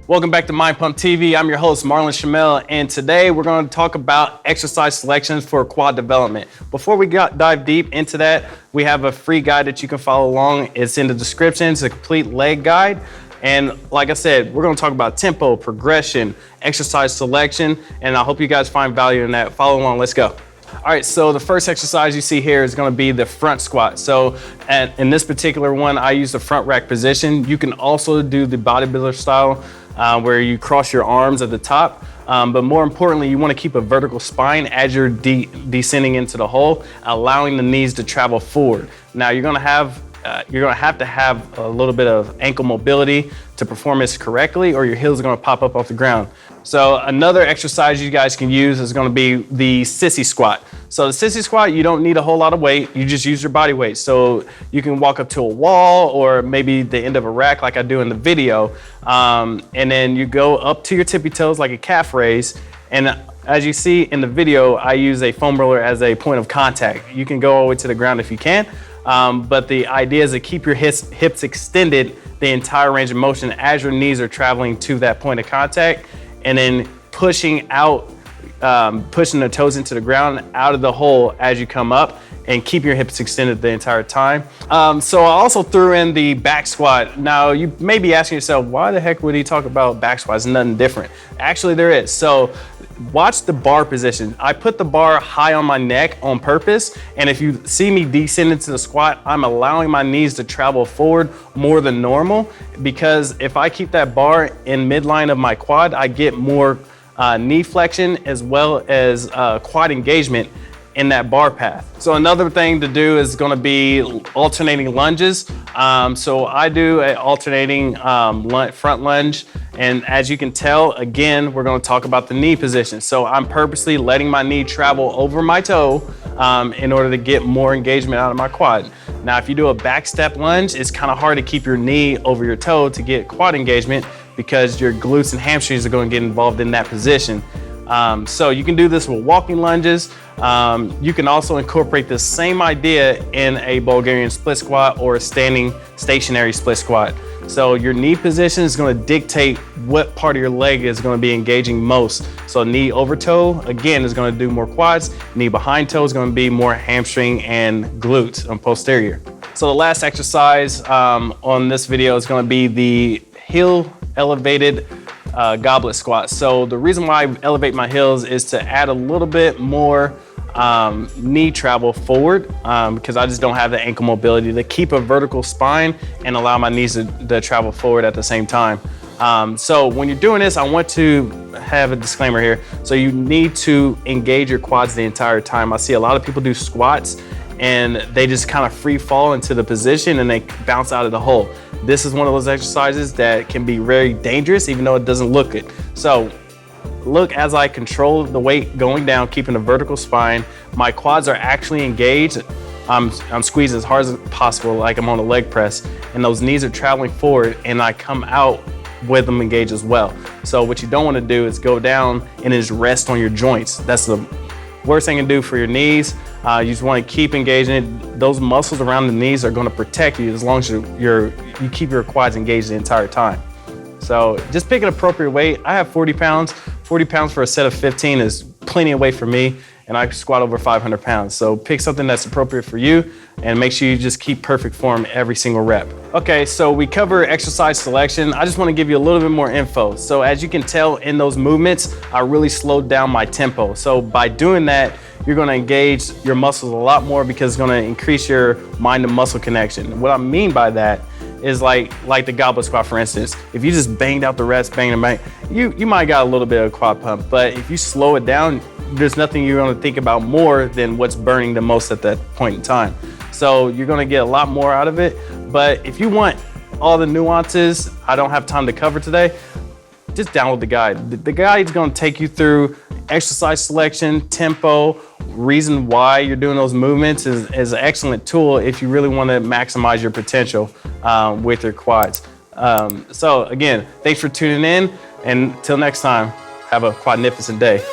Welcome back to Mind Pump TV. I'm your host, Marlon Shamel, and today we're going to talk about exercise selections for quad development. Before we dive deep into that, we have a free guide that you can follow along. It's in the description. It's a complete leg guide. And like I said, we're going to talk about tempo, progression, exercise selection, and I hope you guys find value in that. Follow along. Let's go. All right, so the first exercise you see here is going to be the front squat. So in this particular one, I use the front rack position. You can also do the bodybuilder style where you cross your arms at the top. But more importantly, you want to keep a vertical spine as you're descending into the hole, allowing the knees to travel forward. Now you're going to have to have a little bit of ankle mobility to perform this correctly, or your heels are going to pop up off the ground. So another exercise you guys can use is going to be the sissy squat. So the sissy squat, you don't need a whole lot of weight. You just use your body weight. So you can walk up to a wall or maybe the end of a rack like I do in the video. And then you go up to your tippy toes like a calf raise. And as you see in the video, I use a foam roller as a point of contact. You can go all the way to the ground if you can. But the idea is to keep your hips extended the entire range of motion as your knees are traveling to that point of contact, and then pushing the toes into the ground out of the hole as you come up, and keep your hips extended the entire time. So I also threw in the back squat. Now you may be asking yourself, why the heck would he talk about back squats? Nothing different. Actually there is. So watch the bar position. I put the bar high on my neck on purpose, and if you see me descend into the squat, I'm allowing my knees to travel forward more than normal, because if I keep that bar in midline of my quad, I get more knee flexion as well as quad engagement in that bar path. So another thing to do is going to be alternating lunges. So I do an alternating front lunge, and as you can tell, again, we're going to talk about the knee position. So I'm purposely letting my knee travel over my toe in order to get more engagement out of my quad. Now, if you do a back step lunge, it's kind of hard to keep your knee over your toe to get quad engagement, because your glutes and hamstrings are going to get involved in that position. So you can do this with walking lunges. You can also incorporate the same idea in a Bulgarian split squat or a standing stationary split squat. So your knee position is going to dictate what part of your leg is going to be engaging most. So knee over toe, again, is going to do more quads. Knee behind toe is going to be more hamstring and glutes on posterior. So the last exercise on this video is going to be the heel elevated goblet squat. So the reason why I elevate my heels is to add a little bit more knee travel forward, because I just don't have the ankle mobility to keep a vertical spine and allow my knees to travel forward at the same time. So when you're doing this, I want to have a disclaimer here. So you need to engage your quads the entire time. I see a lot of people do squats and they just kind of free fall into the position and they bounce out of the hole. This is one of those exercises that can be very dangerous, even though it doesn't look good. So look, as I control the weight going down, keeping a vertical spine, my quads are actually engaged. I'm squeezing as hard as possible, like I'm on a leg press, and those knees are traveling forward, and I come out with them engaged as well. So what you don't want to do is go down and just rest on your joints. That's the worst thing you can do for your knees. You just want to keep engaging it. Those muscles around the knees are going to protect you as long as you keep your quads engaged the entire time. So just pick an appropriate weight. I have 40 pounds. 40 pounds for a set of 15 is plenty of weight for me, and I squat over 500 pounds. So pick something that's appropriate for you and make sure you just keep perfect form every single rep. Okay, so we cover exercise selection. I just want to give you a little bit more info. So as you can tell in those movements, I really slowed down my tempo. So by doing that, you're going to engage your muscles a lot more, because it's going to increase your mind to muscle connection. What I mean by that is like the goblet squat, for instance. If you just banged out the reps, bang and bang, you might got a little bit of quad pump, but if you slow it down, there's nothing you're going to think about more than what's burning the most at that point in time. So you're going to get a lot more out of it. But if you want all the nuances I don't have time to cover today, just download the guide. The guide is going to take you through exercise selection, tempo, reason why you're doing those movements is an excellent tool if you really want to maximize your potential with your quads. So again, thanks for tuning in, and until next time, have a quadnificent day.